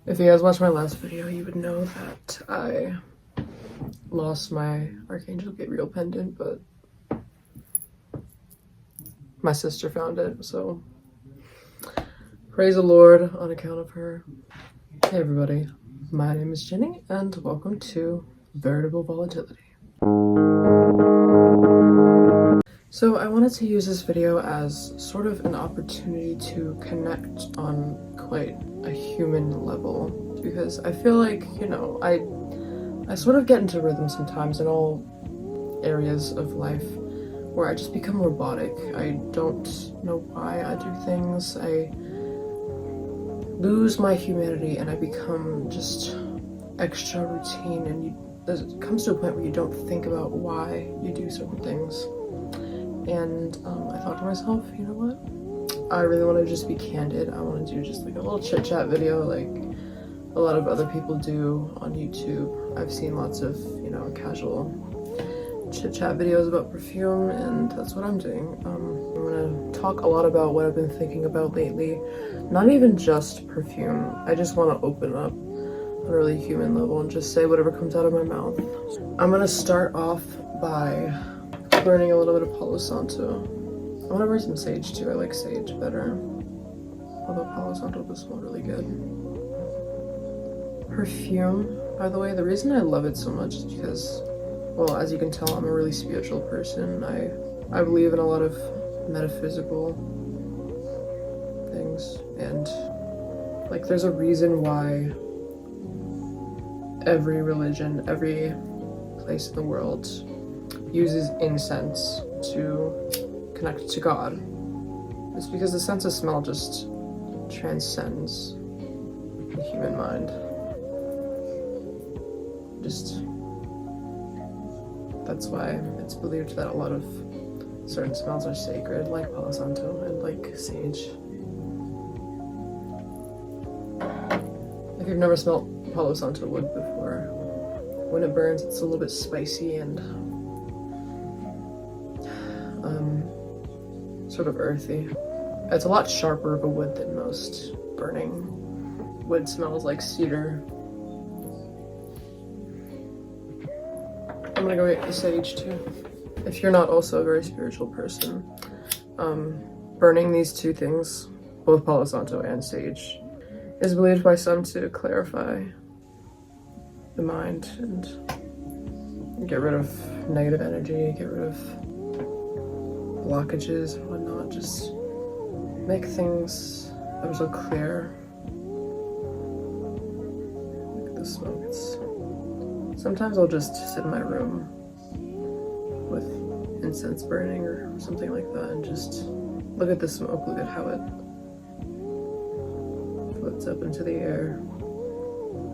If you guys watched my last video, you would know that I lost my Archangel Gabriel pendant, but my sister found it, so praise the Lord on account of her. Hey everybody, my name is Jenny, and welcome to Veritable Volatility. So I wanted to use this video as sort of an opportunity to connect on quite a human level, because I feel like, you know, I sort of get into rhythm sometimes in all areas of life where I just become robotic. I don't know why I do things. I lose my humanity and I become just extra routine, and it comes to a point where you don't think about why you do certain things. And I thought to myself, you know what? I really want to just be candid. I want to do just like a little chit chat video like a lot of other people do on YouTube. I've seen lots of, you know, casual chit chat videos about perfume, and that's what I'm doing. I'm gonna talk a lot about what I've been thinking about lately. Not even just perfume. I just want to open up on a really human level and just say whatever comes out of my mouth. I'm gonna start off by burning a little bit of Palo Santo. I want to burn some sage too. I like sage better, although Palo Santo does smell really good. Perfume, by the way, the reason I love it so much is because, well, as you can tell, I'm a really spiritual person. I believe in a lot of metaphysical things, and like there's a reason why every religion, every place in the world uses incense to connect to God. It's because the sense of smell just transcends the human mind. That's why it's believed that a lot of certain smells are sacred, like Palo Santo and like sage. If you've never smelled Palo Santo wood before, when it burns, it's a little bit spicy and sort of earthy. It's a lot sharper of a wood than most burning wood smells, like cedar. I'm gonna go get the sage too. If you're not also a very spiritual person, burning these two things, both Palo Santo and sage, is believed by some to clarify the mind and get rid of negative energy, get rid of blockages and whatnot, just make things ever so clear. Look at the smoke. Sometimes I'll just sit in my room with incense burning or something like that and just look at the smoke, look at how it floats up into the air.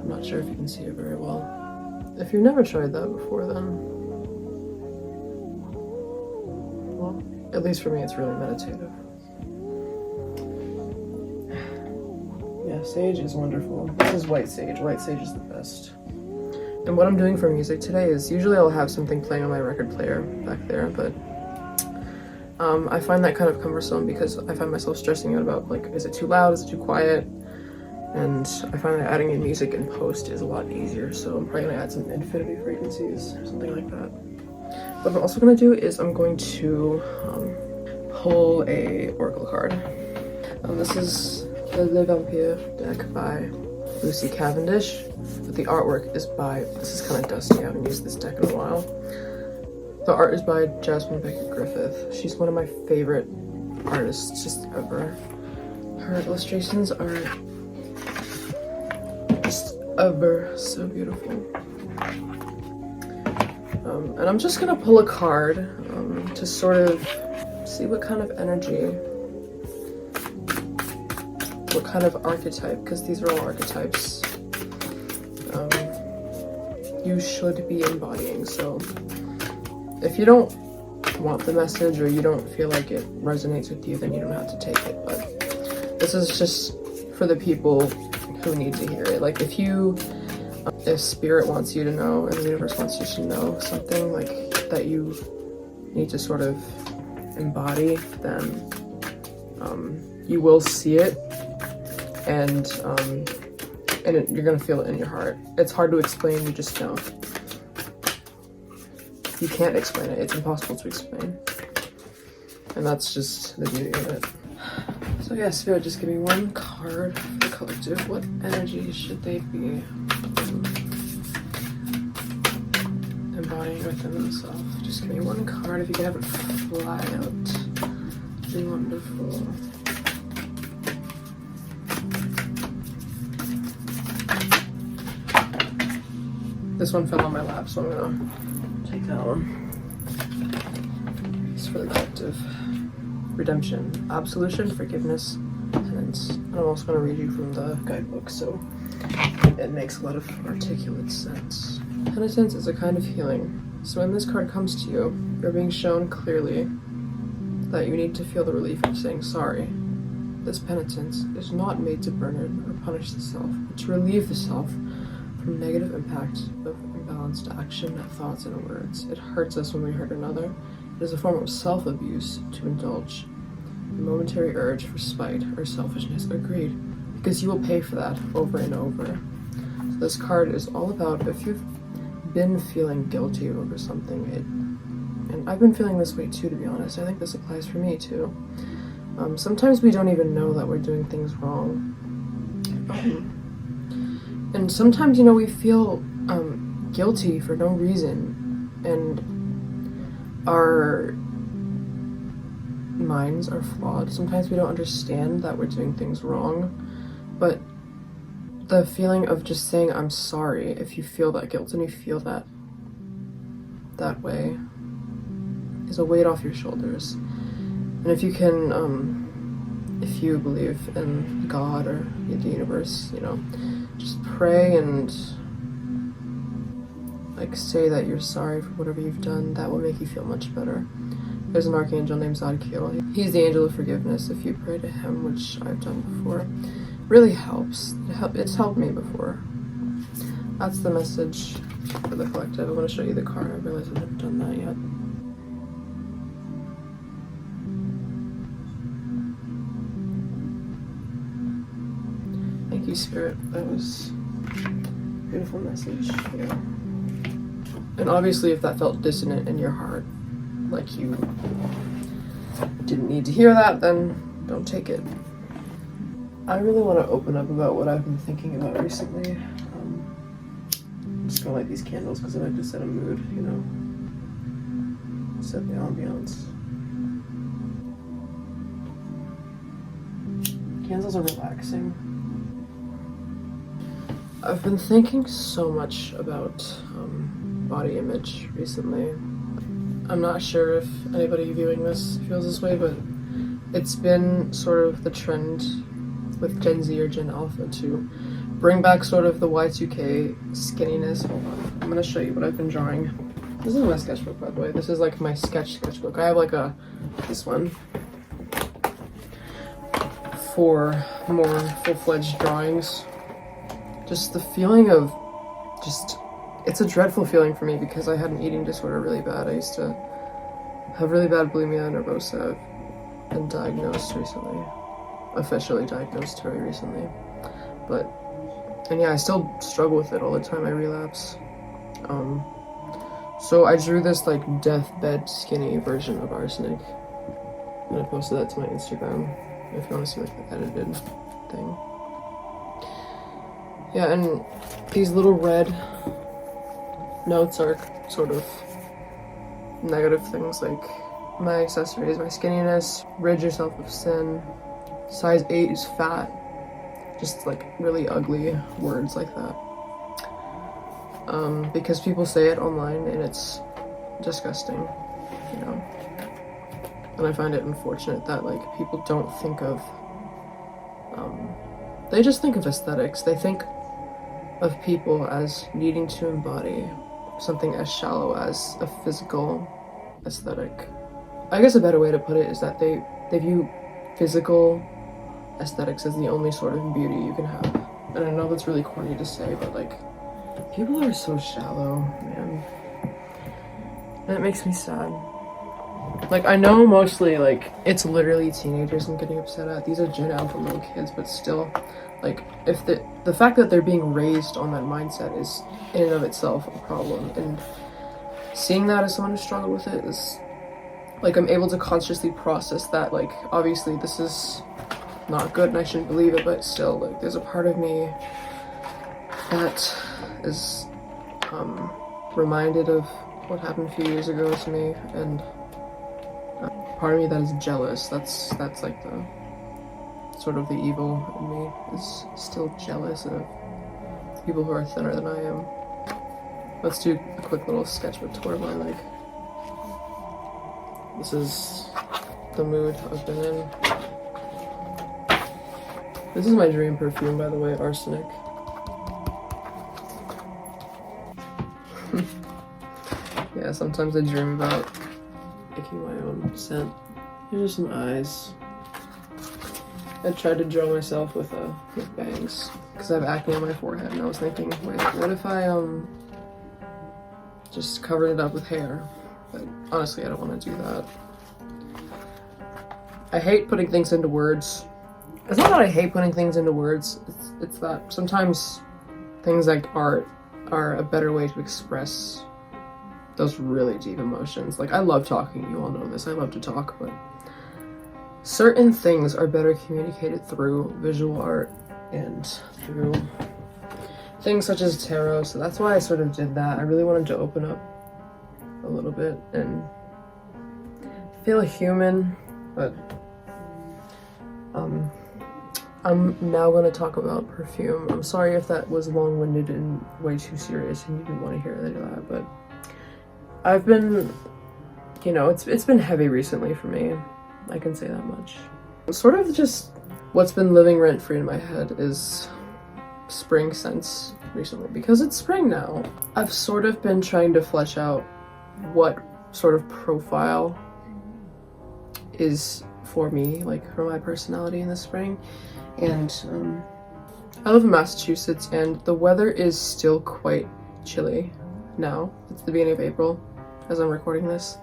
I'm not sure if you can see it very well. If you've never tried that before, then, well, at least for me, it's really meditative. Yeah, sage is wonderful. This is white sage. White sage is the best. And what I'm doing for music today is, usually I'll have something playing on my record player back there, but I find that kind of cumbersome because I find myself stressing out about, like, is it too loud, is it too quiet? And I find that adding in music in post is a lot easier, so I'm probably gonna add some infinity frequencies or something like that. What I'm also gonna do is I'm going to pull a oracle card. This is the Le Vampire deck by Lucy Cavendish, but the artwork is by, this is kind of dusty, I haven't used this deck in a while. The art is by Jasmine Beckett Griffith. She's one of my favorite artists just ever. Her illustrations are just ever so beautiful. And I'm just gonna pull a card to sort of see what kind of energy, what kind of archetype, because these are all archetypes, you should be embodying. So if you don't want the message or you don't feel like it resonates with you, then you don't have to take it. But this is just for the people who need to hear it. Like if spirit wants you to know and the universe wants you to know something like that you need to sort of embody, then you will see it, and and you're gonna feel it in your heart. It's hard to explain, you just know. You can't explain it, it's impossible to explain. And that's just the beauty of it. So yeah, Spirit, just give me one card for the collective. What energy should they be embodying within themselves? Just give me one card. If you can have it fly out, be wonderful. This one fell on my lap, so I'm gonna take that one. It's for the collective. Redemption, absolution, forgiveness, penance. And I'm also gonna read you from the guidebook, so it makes a lot of articulate sense. Penitence is a kind of healing. So when this card comes to you, you're being shown clearly that you need to feel the relief of saying sorry. This penitence is not made to burden or punish the self, but to relieve the self from negative impact of imbalanced action, thoughts, and words. It hurts us when we hurt another. It is a form of self-abuse to indulge a momentary urge for spite or selfishness or greed, because you will pay for that over and over. So this card is all about if you've been feeling guilty over something, and I've been feeling this way too, to be honest. I think this applies for me too. Sometimes we don't even know that we're doing things wrong. And sometimes, you know, we feel guilty for no reason, and our minds are flawed. Sometimes we don't understand that we're doing things wrong, but the feeling of just saying I'm sorry, if you feel that guilt and you feel that way, is a weight off your shoulders. And if you can, if you believe in God or the universe, you know, just pray and like say that you're sorry for whatever you've done. That will make you feel much better. There's an archangel named Zadkiel. He's the angel of forgiveness. If you pray to him, which I've done before, it really helps. It's helped me before. That's the message for the collective. I want to show you the card. I realize I haven't done that yet. Thank you, Spirit. That was a beautiful message. Yeah. And obviously, if that felt dissonant in your heart, like you didn't need to hear that, then don't take it. I really want to open up about what I've been thinking about recently. I'm just gonna light these candles because I like to set a mood, you know, set the ambiance. Candles are relaxing. I've been thinking so much about body image recently. I'm not sure if anybody viewing this feels this way, but it's been sort of the trend with Gen Z or Gen Alpha to bring back sort of the Y2K skinniness. Hold on, I'm gonna show you what I've been drawing. This is my sketchbook, by the way. This is like my sketchbook. I have like this one for more full-fledged drawings. Just the feeling of it's a dreadful feeling for me because I had an eating disorder really bad. I used to have really bad bulimia nervosa and diagnosed recently. Officially diagnosed very recently. And yeah, I still struggle with it all the time. I relapse. So I drew this like deathbed skinny version of arsenic. And I posted that to my Instagram if you want to see like the edited thing. Yeah, and these little red notes are sort of negative things like my accessories, my skinniness, rid yourself of sin, size 8 is fat, just like really ugly words like that. Because people say it online and it's disgusting, you know. And I find it unfortunate that like people don't think of, they just think of aesthetics. They think of people as needing to embody something as shallow as a physical aesthetic. I guess a better way to put it is that they view physical aesthetics as the only sort of beauty you can have. And I know that's really corny to say, but like, people are so shallow, man. And it makes me sad. Like, I know mostly, like, it's literally teenagers I'm getting upset at. These are Gen Alpha little kids, but still, like, if the fact that they're being raised on that mindset is in and of itself a problem. And seeing that as someone who struggled with it is, like, I'm able to consciously process that, like, obviously this is not good and I shouldn't believe it, but still, like, there's a part of me that is reminded of what happened a few years ago to me, and part of me that is jealous. That's like the sort of the evil in me, is still jealous of people who are thinner than I am. Let's do a quick little sketch with tour of my leg. This is the mood I've been in. This is my dream perfume, by the way, arsenic. Yeah, sometimes I dream about making my own scent. Here's just some eyes. I tried to draw myself with bangs because I have acne on my forehead, and I was thinking, wait, what if I just covered it up with hair? But honestly, I don't want to do that. I hate putting things into words. It's not that I hate putting things into words, it's that sometimes things like art are a better way to express those really deep emotions. Like, I love talking, you all know this, I love to talk, but certain things are better communicated through visual art and through things such as tarot, so that's why I sort of did that. I really wanted to open up a little bit and feel human, but I'm now going to talk about perfume. I'm sorry if that was long-winded and way too serious and you didn't want to hear any of that, but I've been, you know, it's been heavy recently for me. I can say that much. Sort of just what's been living rent-free in my head is spring scents recently, because it's spring now. I've sort of been trying to flesh out what sort of profile is for me, like for my personality in the spring. And I live in Massachusetts and the weather is still quite chilly now. It's the beginning of April as I'm recording this.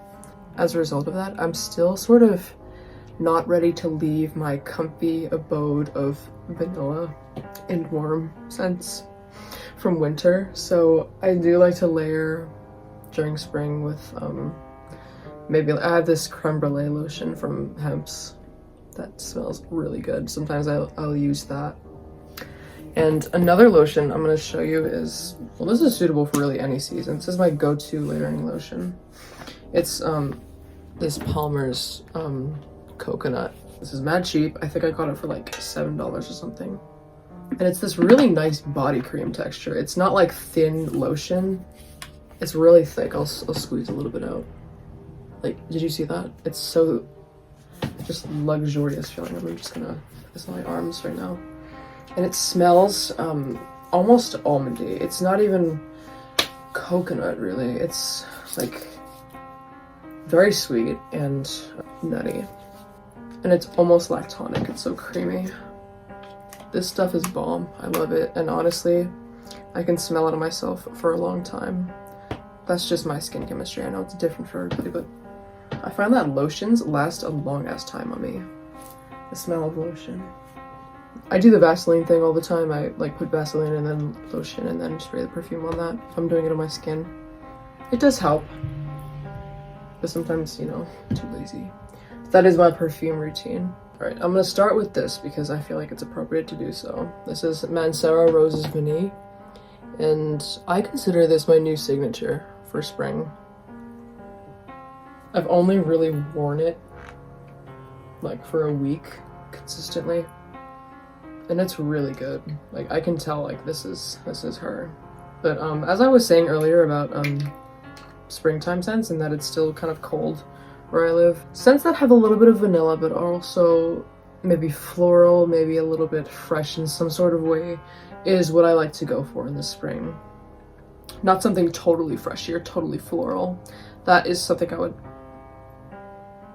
As a result of that, I'm still sort of not ready to leave my comfy abode of vanilla and warm scents from winter. So I do like to layer during spring with maybe I have this creme brulee lotion from Hemp's that smells really good. Sometimes I'll use that. And another lotion I'm going to show you is, well, this is suitable for really any season. This is my go-to layering lotion. It's this Palmer's coconut. This is mad cheap. I think I got it for like $7 or something. And it's this really nice body cream texture. It's not like thin lotion. It's really thick. I'll squeeze a little bit out. Like, did you see that? It's so just luxurious feeling. I'm just gonna put this on my arms right now. And it smells almost almondy. It's not even coconut really. It's like very sweet and nutty. And it's almost lactonic. It's so creamy. This stuff is bomb. I love it. And honestly, I can smell it on myself for a long time. That's just my skin chemistry. I know it's different for everybody, but I find that lotions last a long ass time on me. The smell of lotion. I do the Vaseline thing all the time. I like put Vaseline and then lotion and then spray the perfume on that. I'm doing it on my skin. It does help. But sometimes, you know, too lazy. That is my perfume routine. Alright, I'm gonna start with this because I feel like it's appropriate to do so. This is Mancera Roses Vanille. And I consider this my new signature for spring. I've only really worn it like for a week consistently. And it's really good. Like, I can tell like this is her. But as I was saying earlier about springtime scents and that it's still kind of cold where I live, scents that have a little bit of vanilla but are also maybe floral, maybe a little bit fresh in some sort of way, is what I like to go for in the spring. Not something totally freshy or totally floral. That is something I would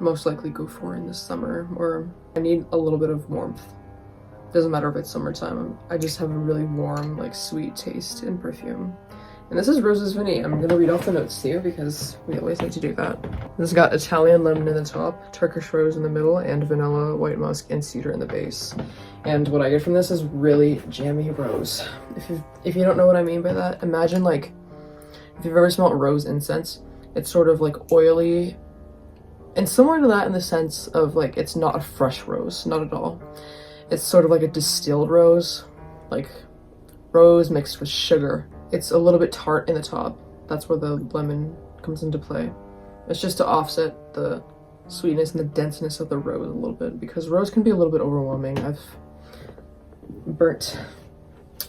most likely go for in the summer, or I need a little bit of warmth. Doesn't matter if it's summertime. I just have a really warm, like sweet taste in perfume. And this is Roses Vanille. I'm gonna read off the notes to you because we always need to do that. This has got Italian lemon in the top, Turkish rose in the middle, and vanilla, white musk, and cedar in the base. And what I get from this is really jammy rose. If you don't know what I mean by that, imagine like, if you've ever smelled rose incense, it's sort of like oily and similar to that in the sense of like, it's not a fresh rose, not at all. It's sort of like a distilled rose, like rose mixed with sugar. It's a little bit tart in the top. That's where the lemon comes into play. It's just to offset the sweetness and the denseness of the rose a little bit, because rose can be a little bit overwhelming. I've burnt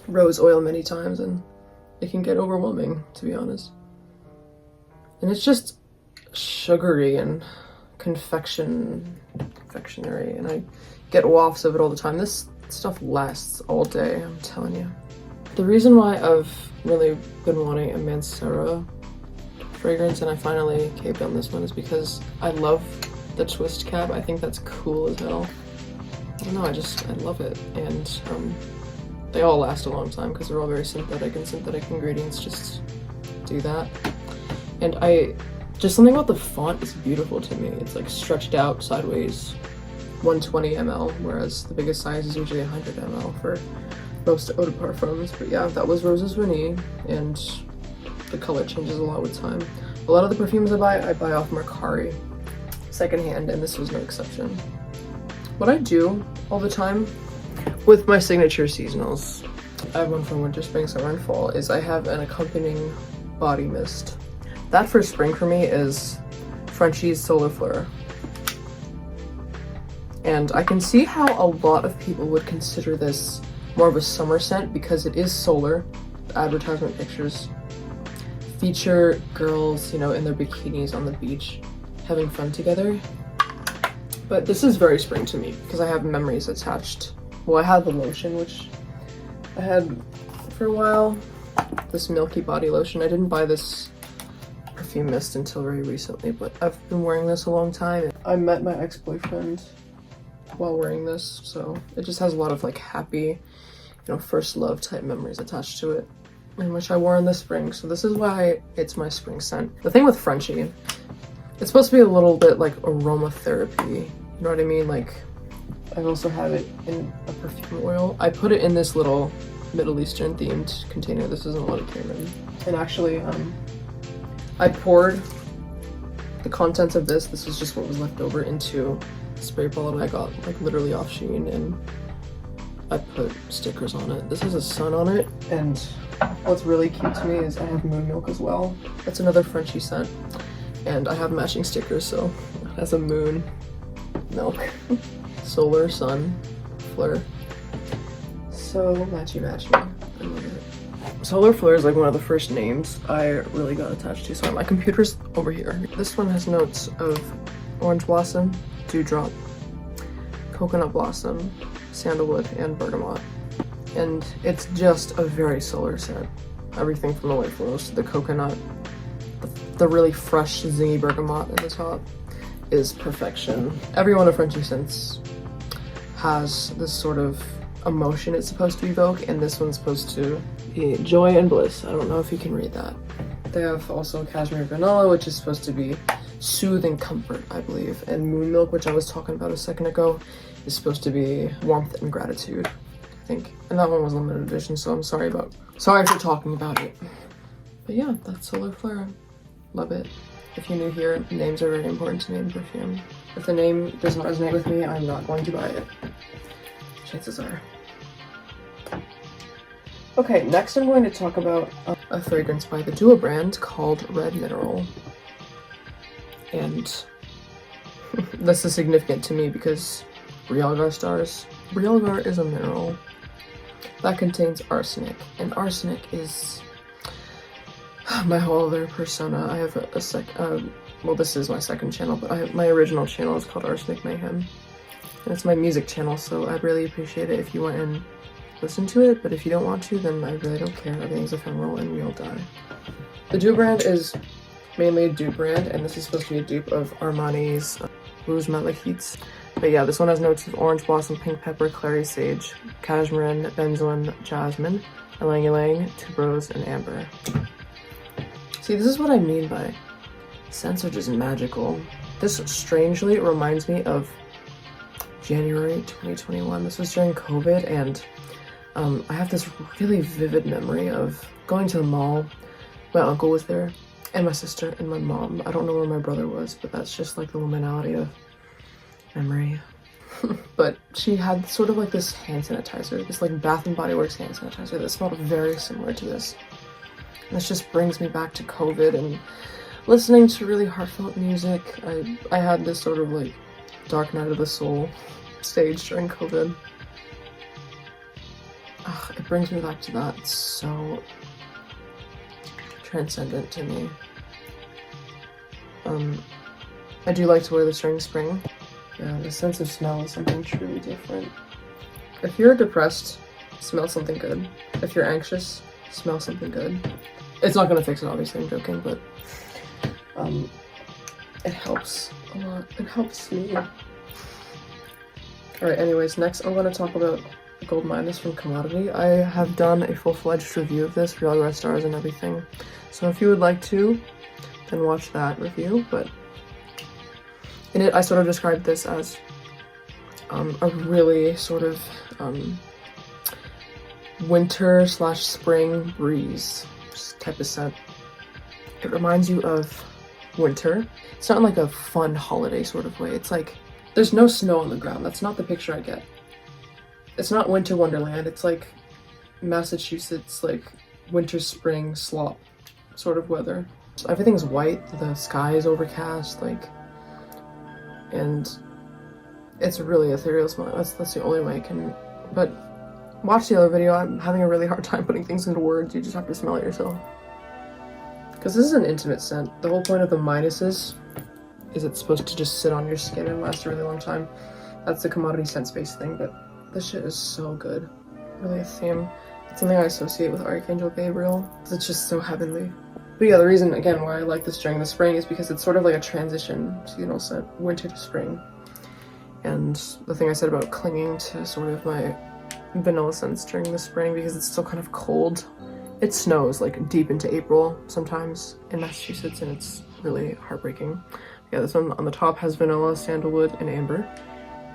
rose oil many times and it can get overwhelming, to be honest. And it's just sugary and confectionery, and I get wafts of it all the time. This stuff lasts all day, I'm telling you. The reason why I've really been wanting a mancera fragrance and I finally caved on this one is because I love the twist cap. I think that's cool as hell. I don't know, I love it. And they all last a long time because they're all very synthetic, and synthetic ingredients just do that. And just something about the font is beautiful to me. It's like stretched out sideways, 120 ml, whereas the biggest size is usually 100 ml for most eau de parfums. But yeah, that was Roses Vanille, and the color changes a lot with time. A lot of the perfumes I buy off Mercari secondhand, and this was no exception. What I do all the time with my signature seasonals, I have one from winter, spring, summer, and fall, is I have an accompanying body mist. That for spring for me is Frenchie's Solar Fleur. And I can see how a lot of people would consider this more of a summer scent because it is solar. The advertisement pictures feature girls, you know, in their bikinis on the beach having fun together. But this is very spring to me because I have memories attached. Well, I have the lotion, which I had for a while, this milky body lotion. I didn't buy this perfume mist until very recently, but I've been wearing this a long time. I met my ex-boyfriend while wearing this, so it just has a lot of like happy, you know, first love type memories attached to it, and which I wore in the spring, so this is why it's my spring scent. The thing with Frenshe, it's supposed to be a little bit like aromatherapy, you know what I mean? Like, I also have it in a perfume oil. I put it in this little Middle Eastern themed container. This isn't what it came in. And actually, I poured the contents of this was just what was left over, into a spray bottle I got like literally off Shein, and I put stickers on it. This has a sun on it, and what's really cute to me is I have moon milk as well. That's another Frenchie scent, and I have matching stickers, so it has a moon milk. Solar, sun, fleur. So matchy. I love it. Solar Fleur is like one of the first names I really got attached to. So my computer's over here. This one has notes of orange blossom, dewdrop, coconut blossom, sandalwood, and bergamot. And it's just a very solar scent. Everything from the white florals to the coconut, the really fresh zingy bergamot at the top is perfection. Every one of Frenchie scents has this sort of emotion it's supposed to evoke, and this one's supposed to be joy and bliss. I don't know if you can read that. They have also cashmere vanilla, which is supposed to be soothing comfort, I believe, and moon milk, which I was talking about a second ago, is supposed to be warmth and gratitude, I think. And that one was limited edition, so I'm sorry for talking about it. But yeah, that's Solar Fleur. Love it. If you're new here, names are very important to me in perfume. If the name doesn't resonate with me, I'm not going to buy it. Chances are. Okay, next I'm going to talk about a fragrance by the Duo brand called Red Mineral. And this is significant to me because realgar stars. Realgar is a mineral that contains arsenic, and arsenic is my whole other persona. I have well, this is my second channel, but my original channel is called Arsenic Mayhem. And it's my music channel, so I'd really appreciate it if you went and listened to it, but if you don't want to, then I really don't care. Everything's ephemeral and we all die. The Duo brand is mainly a dupe brand, and this is supposed to be a dupe of Armani's Rouge Malachite. But yeah, this one has notes of orange blossom, pink pepper, clary sage, cashmere, benzoin, jasmine, ylang ylang, tuberose, and amber. See, this is what I mean by scents are just magical. This strangely reminds me of January 2021. This was during COVID, and I have this really vivid memory of going to the mall. My uncle was there, and my sister and my mom. I don't know where my brother was, but that's just like the liminality of memory. But she had sort of like this hand sanitizer, this like Bath and Body Works hand sanitizer that smelled very similar to this. And this just brings me back to COVID and listening to really heartfelt music. I had this sort of like dark night of the soul stage during COVID. Ugh, it brings me back to that. It's so transcendent to me. I do like to wear this during spring. Yeah, the sense of smell is something truly different. If you're depressed, smell something good. If you're anxious, smell something good. It's not gonna fix it, obviously, I'm joking, but it helps a lot. It helps me. Alright, anyways, next I'm gonna talk about Gold Minus from Commodity. I have done a full-fledged review of this, realgar stars and everything. So if you would like to, then watch that review, but in it I sort of described this as a really sort of winter/spring breeze type of scent. It reminds you of winter. It's not in like a fun holiday sort of way. It's like there's no snow on the ground. That's not the picture I get. It's not winter wonderland. It's like Massachusetts, like winter spring slop sort of weather. So everything's white, the sky is overcast, like, and it's a really ethereal smell. That's the only way I can, but watch the other video. I'm having a really hard time putting things into words. You just have to smell it yourself. Because this is an intimate scent. The whole point of the minuses is it's supposed to just sit on your skin and last a really long time. That's the Commodity scent space thing, but this shit is so good. Really a theme. It's something I associate with Archangel Gabriel. It's just so heavenly. But yeah, the reason, again, why I like this during the spring is because it's sort of like a transition seasonal scent, winter to spring. And the thing I said about clinging to sort of my vanilla scents during the spring because it's still kind of cold. It snows like deep into April sometimes in Massachusetts, and it's really heartbreaking. Yeah, this one on the top has vanilla, sandalwood, and amber.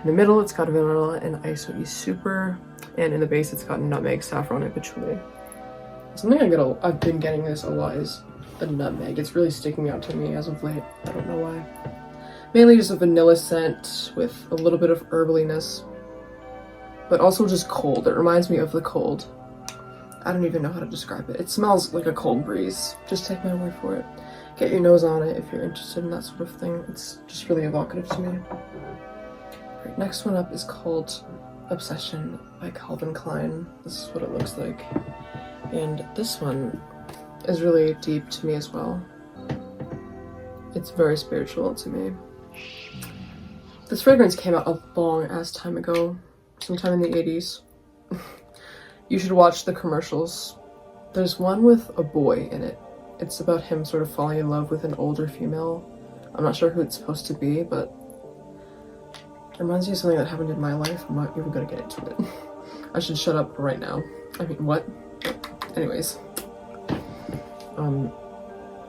In the middle, it's got vanilla and iso super, and in the base, it's got nutmeg, saffron, and patchouli. Something I've been getting this a lot is the nutmeg. It's really sticking out to me as of late. I don't know why. Mainly just a vanilla scent with a little bit of herbaliness, but also just cold. It reminds me of the cold. I don't even know how to describe it. It smells like a cold breeze. Just take my word for it. Get your nose on it if you're interested in that sort of thing. It's just really evocative to me. Right, next one up is called Obsession by Calvin Klein. This is what it looks like. And this one is really deep to me as well. It's very spiritual to me. This fragrance came out a long ass time ago, sometime in the 80s. You should watch the commercials. There's one with a boy in it. It's about him sort of falling in love with an older female. I'm not sure who it's supposed to be, but it reminds me of something that happened in my life. I'm not even gonna get into it. I should shut up right now. I mean, what? Anyways.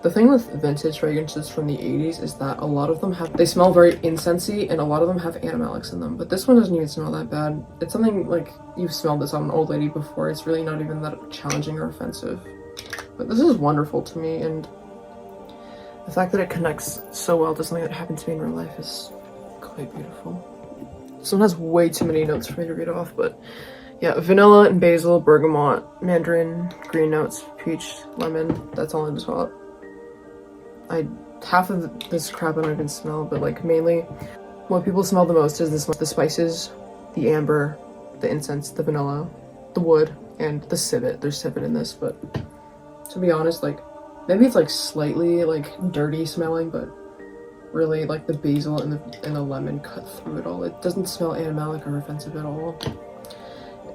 The thing with vintage fragrances from the 80s is that a lot of them they smell very incensey, and a lot of them have animalics in them, but this one doesn't even smell that bad. It's something like, you've smelled this on an old lady before. It's really not even that challenging or offensive. But this is wonderful to me, and the fact that it connects so well to something that happened to me in real life is quite beautiful. This one has way too many notes for me to read off, but yeah, vanilla and basil, bergamot, mandarin, green notes, peach, lemon. That's all in the top. Half of this crap I don't even smell, but like mainly what people smell the most is the spices, the amber, the incense, the vanilla, the wood, and the civet. There's civet in this, but to be honest, like maybe it's like slightly like dirty smelling, but really like the basil and the lemon cut through it all. It doesn't smell animalic or offensive at all.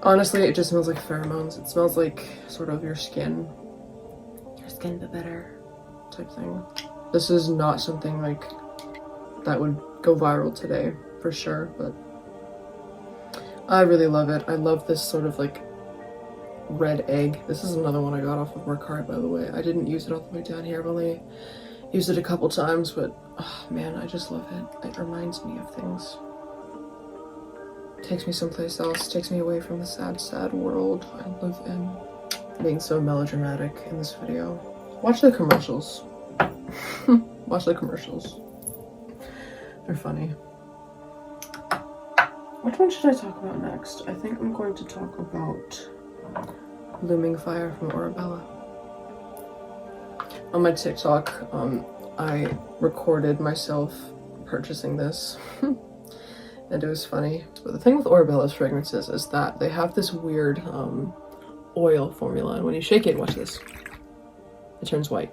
Honestly, it just smells like pheromones. It smells like sort of your skin but better type thing. This is not something like that would go viral today for sure, but I really love it. I love this sort of like red egg. This is another one I got off of Mercari, by the way. I didn't use it all the way down here. I've only used it a couple times, but oh man, I just love it. It reminds me of things. Takes me someplace else, takes me away from the sad, sad world I live in. Being so melodramatic in this video. Watch the commercials. Watch the commercials. They're funny. Which one should I talk about next? I think I'm going to talk about Blooming Fire from Orebella. On my TikTok, I recorded myself purchasing this. And it was funny. But the thing with Orebella's fragrances is that they have this weird oil formula, and when you shake it, watch this, it turns white.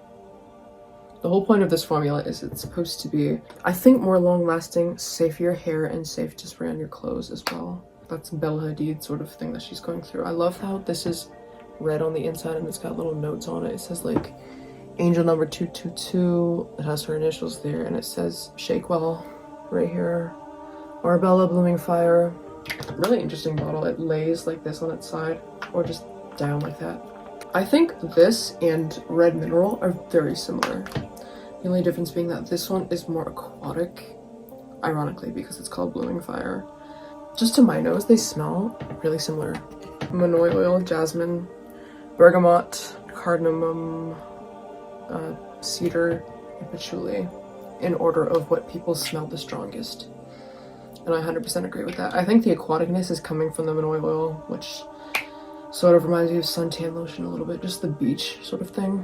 The whole point of this formula is it's supposed to be, I think, more long-lasting, safe for your hair, and safe to spray on your clothes as well. That's Bella Hadid sort of thing that she's going through. I love how this is red on the inside and it's got little notes on it. It says like Angel number 222. It has her initials there, and it says Shake Well right here. Orebella Blooming Fire. Really interesting bottle. It lays like this on its side, or just down like that. I think this and Red Mineral are very similar. The only difference being that this one is more aquatic, ironically, because it's called Blooming Fire. Just to my nose, they smell really similar. Manoi oil, jasmine, bergamot, cardamom, cedar, and patchouli, in order of what people smell the strongest. And I 100% agree with that. I think the aquaticness is coming from the Manoi oil, which sort of reminds me of suntan lotion a little bit, just the beach sort of thing.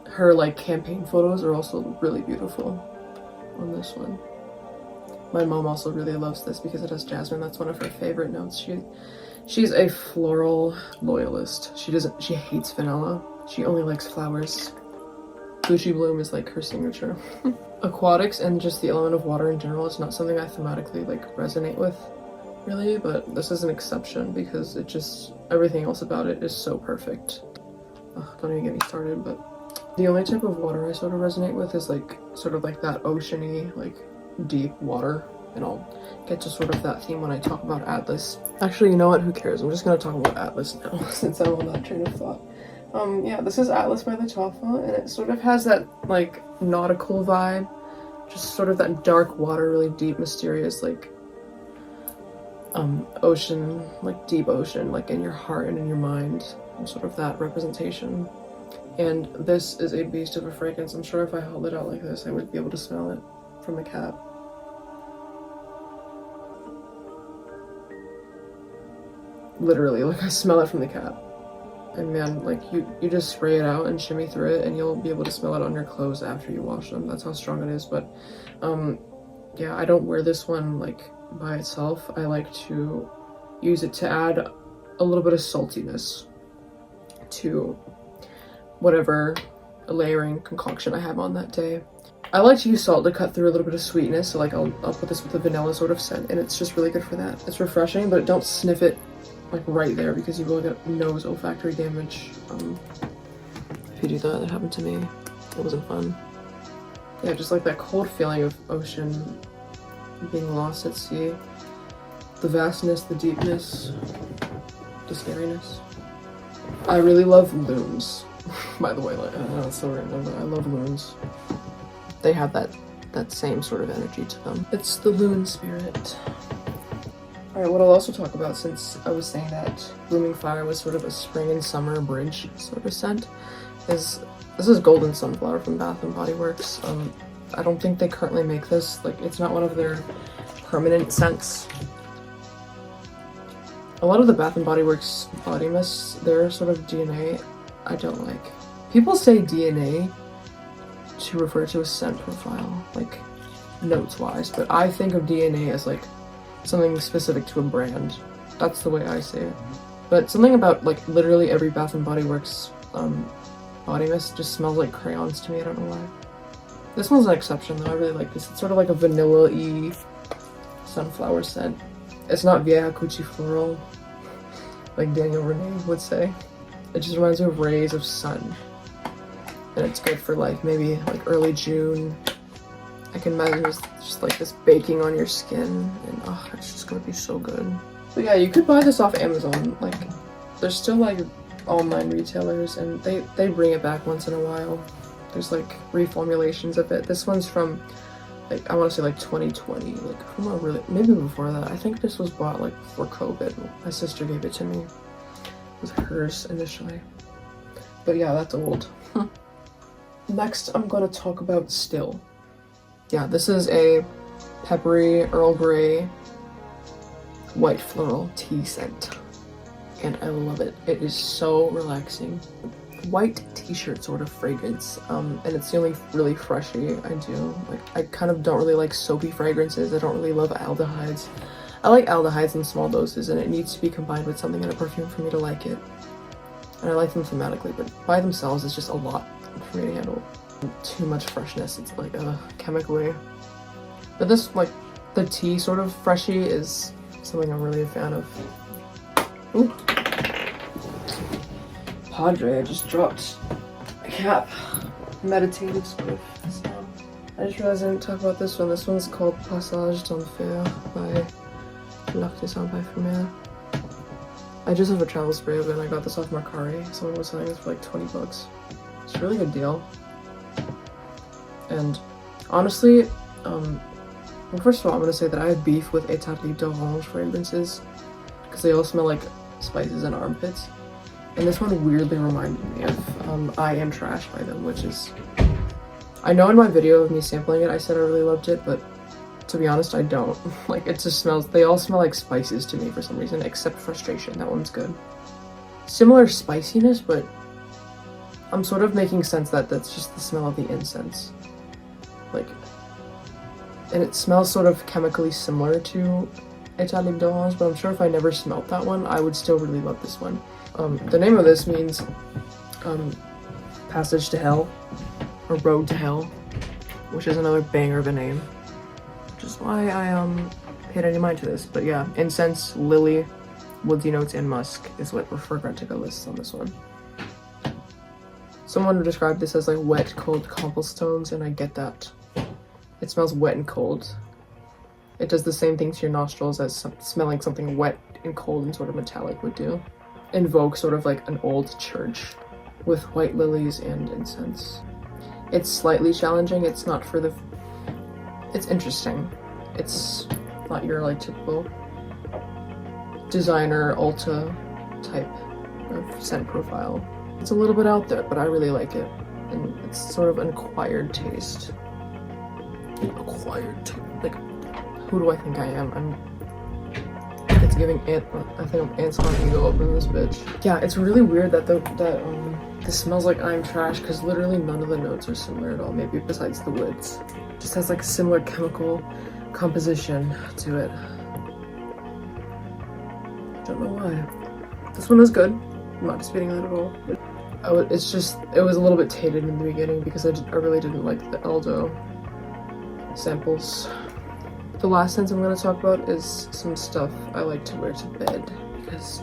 Her like campaign photos are also really beautiful on this one. My mom also really loves this because it has jasmine. That's one of her favorite notes. She's a floral loyalist. She hates vanilla. She only likes flowers. Gucci Bloom is like her signature. Aquatics and just the element of water in general is not something I thematically like resonate with, really, but this is an exception because it just, everything else about it is so perfect. Ugh, don't even get me started, but the only type of water I sort of resonate with is like, sort of like that oceany, like deep water, and I'll get to sort of that theme when I talk about Atlas. Actually, you know what, who cares? I'm just gonna talk about Atlas now, since I'm on that train of thought. Yeah, this is Atlas by Lattafa, and it sort of has that like nautical vibe, just sort of that dark water, really deep, mysterious, like ocean, like deep ocean, like in your heart and in your mind, and sort of that representation. And this is a beast of a fragrance. I'm sure if I held it out like this, I would be able to smell it from the cap. Literally, like I smell it from the cap. And man, like you just spray it out and shimmy through it and you'll be able to smell it on your clothes after you wash them. That's how strong it is. But yeah, I don't wear this one like by itself. I like to use it to add a little bit of saltiness to whatever layering concoction I have on that day. I like to use salt to cut through a little bit of sweetness. So like I'll put this with a vanilla sort of scent, and it's just really good for that. It's refreshing, but don't sniff it like right there because you will get nose olfactory damage if you do that. That happened to me. It wasn't fun. Yeah, just like that cold feeling of ocean, being lost at sea, the vastness, the deepness, the scariness. I really love loons, by the way. Like, I know it's so random, but I love loons. They have that same sort of energy to them. It's the loon spirit. Alright, what I'll also talk about, since I was saying that Blooming Fire was sort of a spring and summer bridge sort of scent, is this is Golden Sunflower from Bath & Body Works. I don't think they currently make this. Like, it's not one of their permanent scents. A lot of the Bath & Body Works body mists, their sort of DNA, I don't like. People say DNA to refer to a scent profile, like notes-wise, but I think of DNA as like something specific to a brand. That's the way I say it. But something about like literally every Bath & Body Works body mist just smells like crayons to me. I don't know why. This one's an exception though. I really like this. It's sort of like a vanilla-y sunflower scent. It's not vieja cuchi floral like Daniel Renee would say. It just reminds me of rays of sun. And it's good for like maybe like early June. I can imagine just like this baking on your skin, and oh, it's just gonna be so good. But yeah, you could buy this off Amazon. Like, there's still like online retailers, and they bring it back once in a while. There's like reformulations of it. This one's from like, I want to say like 2020, like from a really, maybe before that. I think this was bought like for COVID. My sister gave it to me. It was hers initially. But yeah, that's old. Next, I'm gonna talk about Still. Yeah, this is a peppery Earl Grey white floral tea scent. And I love it. It is so relaxing. White t-shirt sort of fragrance, and it's the only really freshy I do. Like, I kind of don't really like soapy fragrances. I don't really love aldehydes. I like aldehydes in small doses, and it needs to be combined with something in a perfume for me to like it. And I like them thematically, but by themselves it's just a lot for me to handle. Too much freshness, it's like chemically. But this, like, the tea sort of freshy is something I'm really a fan of. Ooh. Padre, I just dropped a cap. Meditative sort of sound. I just realized I didn't talk about this one. This one's called Passage d'Enfer by Lactea Parfumer. I just have a travel spray of it, and I got this off Mercari. Someone was selling this for like 20 bucks. It's a really good deal. And honestly, well, first of all, I'm gonna say that I have beef with Etat Libre d'Orange fragrances because they all smell like spices and armpits. And this one weirdly reminded me of I Am Trash by them, which is... I know in my video of me sampling it, I said I really loved it, but to be honest, I don't. Like, it just smells... They all smell like spices to me for some reason, except Frustration. That one's good. Similar spiciness, but I'm sort of making sense that that's just the smell of the incense. Like... And it smells sort of chemically similar to Etat Libre d'Orange, but I'm sure if I never smelt that one, I would still really love this one. The name of this means Passage to Hell, or Road to Hell, which is another banger of a name, which is why I paid any mind to this. But yeah, incense, lily, woodsy notes, and musk is what Fragrantica lists on this one. Someone described this as like wet, cold cobblestones, and I get that. It smells wet and cold. It does the same thing to your nostrils as smelling something wet and cold and sort of metallic would do. Invoke sort of like an old church with white lilies and incense. It's slightly challenging. It's not for the... It's interesting. It's not your like typical designer Ulta type of scent profile. It's a little bit out there, but I really like it. And it's sort of an acquired taste. Like, who do I think I am? It's giving I think I'm Antoine Ego up in this bitch. Yeah, it's really weird that this smells like I'm Trash, because literally none of the notes are similar at all, maybe besides the woods. It just has like a similar chemical composition to it. Don't know why. This one is good. I'm not disputing that at all. But it's just, it was a little bit tainted in the beginning because I really didn't like the Eldo samples. The last scent I'm going to talk about is some stuff I like to wear to bed because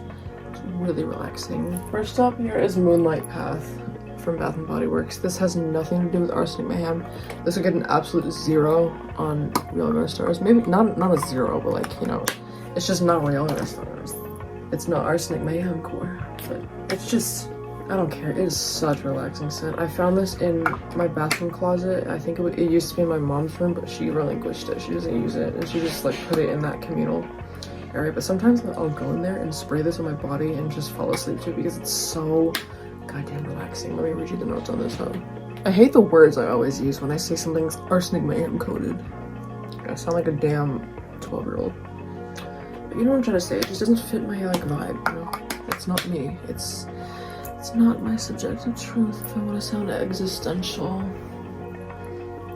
it's really relaxing. First up here is Moonlight Path from Bath & Body Works. This has nothing to do with Arsenic Mayhem. This would get an absolute 0 on realgar stars. Maybe not a 0, but like, you know, it's just not realgar stars. It's not Arsenic Mayhem core, but it's just, I don't care. It is such a relaxing scent. I found this in my bathroom closet. I think it used to be in my mom's room, but she relinquished it. She doesn't use it, and she just like put it in that communal area. But sometimes I'll go in there and spray this on my body and just fall asleep to it because it's so goddamn relaxing. Let me read you the notes on this one. I hate the words I always use when I say something's Arsenic Mayhem coated. I sound like a damn 12-year-old. But you know what I'm trying to say? It just doesn't fit my like vibe, you know? It's not me. It's not my subjective truth if I want to sound existential.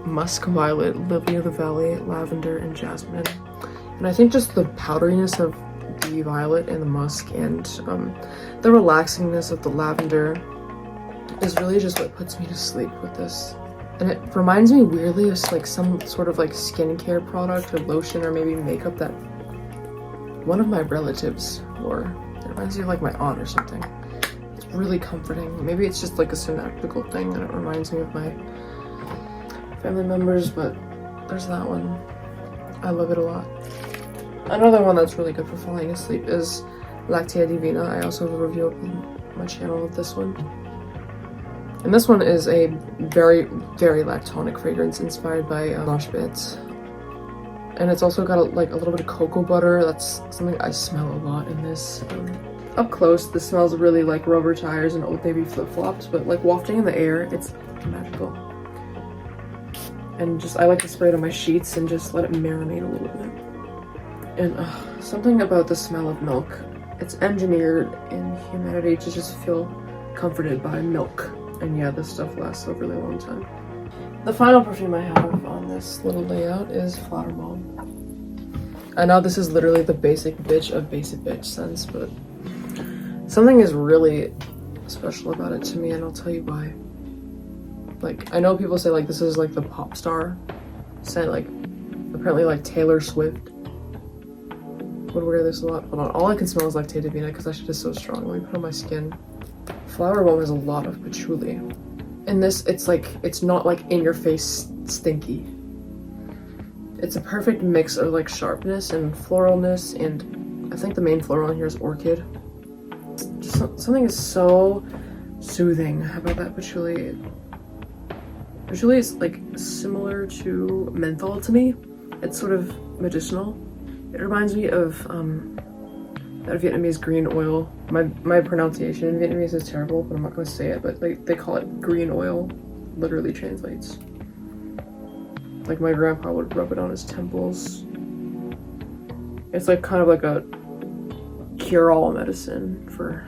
Musk, violet, lily of the valley, lavender, and jasmine. And I think just the powderiness of the violet and the musk and the relaxingness of the lavender is really just what puts me to sleep with this. And it reminds me weirdly of like some sort of like skincare product or lotion or maybe makeup that one of my relatives wore. It reminds me of like my aunt or something. Really comforting. Maybe it's just like a synaptical thing and it reminds me of my family members, but there's that one. I love it a lot. Another one that's really good for falling asleep is Lactea Divina. I also have a review my channel of this one. And this one is a very, very lactonic fragrance inspired by Lush Bits. And it's also got a little bit of cocoa butter. That's something I smell a lot in this. Up close, this smells really like rubber tires and Old Navy flip-flops, but like wafting in the air, it's magical. And just, I like to spray it on my sheets and just let it marinate a little bit. And something about the smell of milk. It's engineered in humanity to just feel comforted by milk. And yeah, this stuff lasts a really long time. The final perfume I have on this little layout is Flowerbomb. I know this is literally the basic bitch of basic bitch scents, but something is really special about it to me, and I'll tell you why. Like, I know people say like this is like the pop star scent, like apparently like Taylor Swift would wear this a lot. Hold on, all I can smell is lactea divina because that shit is so strong. Let me put on my skin. Flowerbomb has a lot of patchouli. In this, it's like, it's not like in your face stinky. It's a perfect mix of like sharpness and floralness, and I think the main floral in here is orchid. Just something is so soothing about that patchouli. Patchouli is like similar to menthol to me. It's sort of medicinal. It reminds me of that Vietnamese green oil. My pronunciation in Vietnamese is terrible, but I'm not gonna say it, but they call it green oil. Literally translates. Like my grandpa would rub it on his temples. It's like kind of like a cure-all medicine for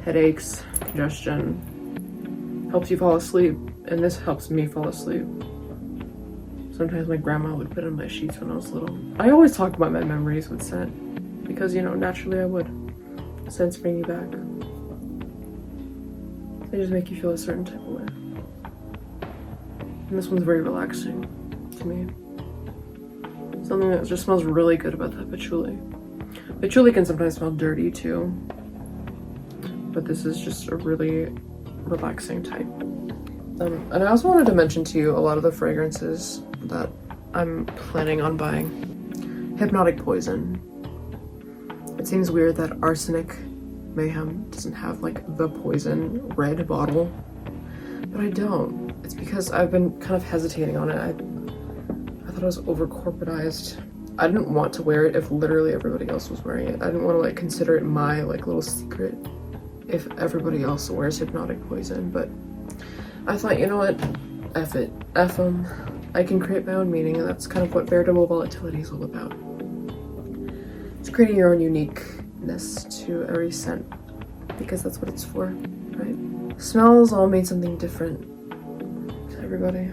headaches, congestion. Helps you fall asleep, and this helps me fall asleep. Sometimes my grandma would put it in my sheets when I was little. I always talk about my memories with scent, because, you know, naturally I would. Scents bring you back. They just make you feel a certain type of way. And this one's very relaxing to me. Something that just smells really good about that patchouli. Patchouli can sometimes smell dirty too, but this is just a really relaxing type. And I also wanted to mention to you a lot of the fragrances that I'm planning on buying. Hypnotic Poison. It seems weird that Arsenic Mayhem doesn't have like the poison red bottle, but I don't. It's because I've been kind of hesitating on it. I thought it was over corporatized. I didn't want to wear it if literally everybody else was wearing it. I didn't want to like consider it my like little secret if everybody else wears Hypnotic Poison, but I thought, you know what, F it, F them. I can create my own meaning, and that's kind of what veritable volatility is all about. It's creating your own uniqueness to every scent, because that's what it's for, right? Smells all mean something different to everybody.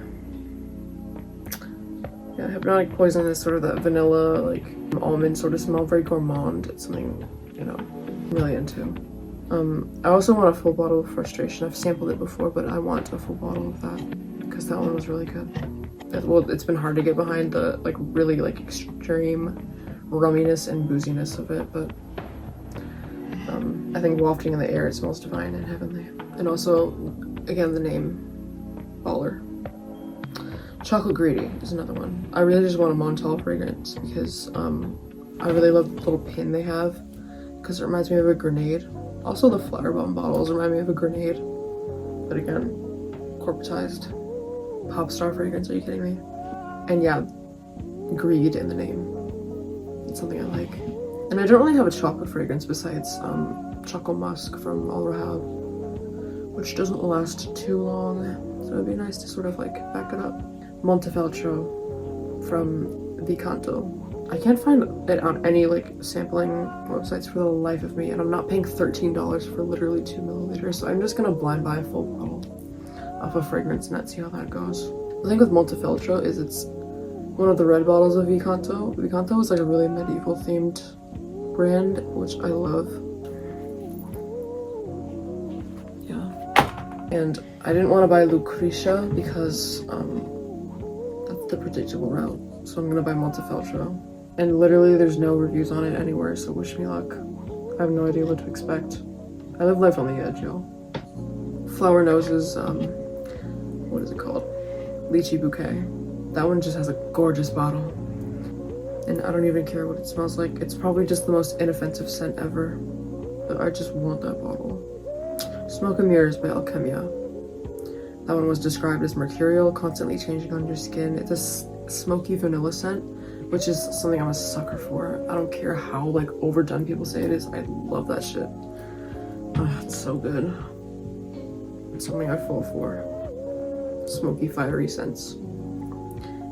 Yeah, Hypnotic Poison is sort of that vanilla, like almond sort of smell, very gourmand. It's something, you know, I'm really into. I also want a full bottle of Frustration. I've sampled it before, but I want a full bottle of that because that one was really good. Well, it's been hard to get behind the like really like extreme rumminess and booziness of it, but I think wafting in the air, it smells divine and heavenly. And also, again, the name Baller. Chocolate Greedy is another one. I really just want a Montal fragrance because I really love the little pin they have because it reminds me of a grenade. Also, the Flowerbomb bottles remind me of a grenade, but again, corporatized. Pop star fragrance, are you kidding me? And yeah, greed in the name. It's something I like. And I don't really have a chocolate fragrance besides Choco Musk from Al Rahab, which doesn't last too long, so it'd be nice to sort of like back it up. Montefeltro from Vicanto. I can't find it on any like sampling websites for the life of me, and I'm not paying $13 for literally 2 milliliters, so I'm just gonna blind buy a full bottle off of Fragrance Net, see how that goes. The thing with Montefeltro is it's one of the red bottles of Vicanto. Vicanto is like a really medieval themed brand, which I love. Yeah. And I didn't want to buy Lucretia because that's the predictable route, so I'm gonna buy Montefeltro. And literally there's no reviews on it anywhere, so wish me luck. I have no idea what to expect. I live life on the edge, yo. Flower Noses, what is it called? Lychee Bouquet. That one just has a gorgeous bottle. And I don't even care what it smells like. It's probably just the most inoffensive scent ever. I just want that bottle. Smoke and Mirrors by Alchemia. That one was described as mercurial, constantly changing on your skin. It's a smoky vanilla scent, which is something I'm a sucker for. I don't care how like overdone people say it is. I love that shit. It's so good. It's something I fall for. Smoky, fiery scents.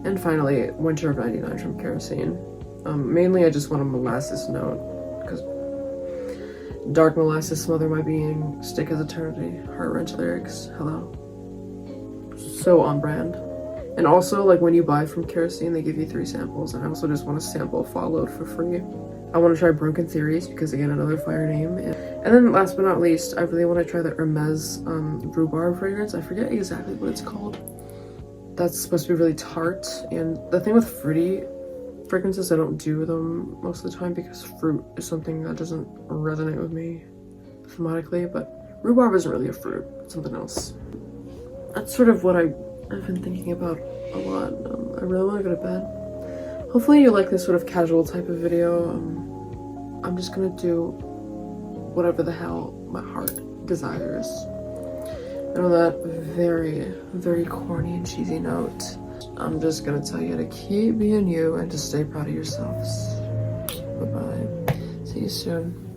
And finally, Winter of '99 from Kerosene. Mainly I just want a molasses note, because dark molasses smother my being, stick as eternity, heart wrench lyrics, hello. So on brand. And also, like, when you buy from Kerosene, they give you 3 samples, and I also just want a sample followed for free. I want to try Broken Theories, because again, another fire name. And then last but not least, I really want to try the Hermes rhubarb fragrance. I forget exactly what it's called. That's supposed to be really tart, and the thing with fruity fragrances, I don't do them most of the time because fruit is something that doesn't resonate with me thematically, but rhubarb isn't really a fruit, it's something else. That's sort of what I've been thinking about a lot. I really want to go to bed. Hopefully you like this sort of casual type of video. I'm just gonna do whatever the hell my heart desires. And on that very, very corny and cheesy note, I'm just gonna tell you to keep being you and to stay proud of yourselves. Bye-bye. See you soon.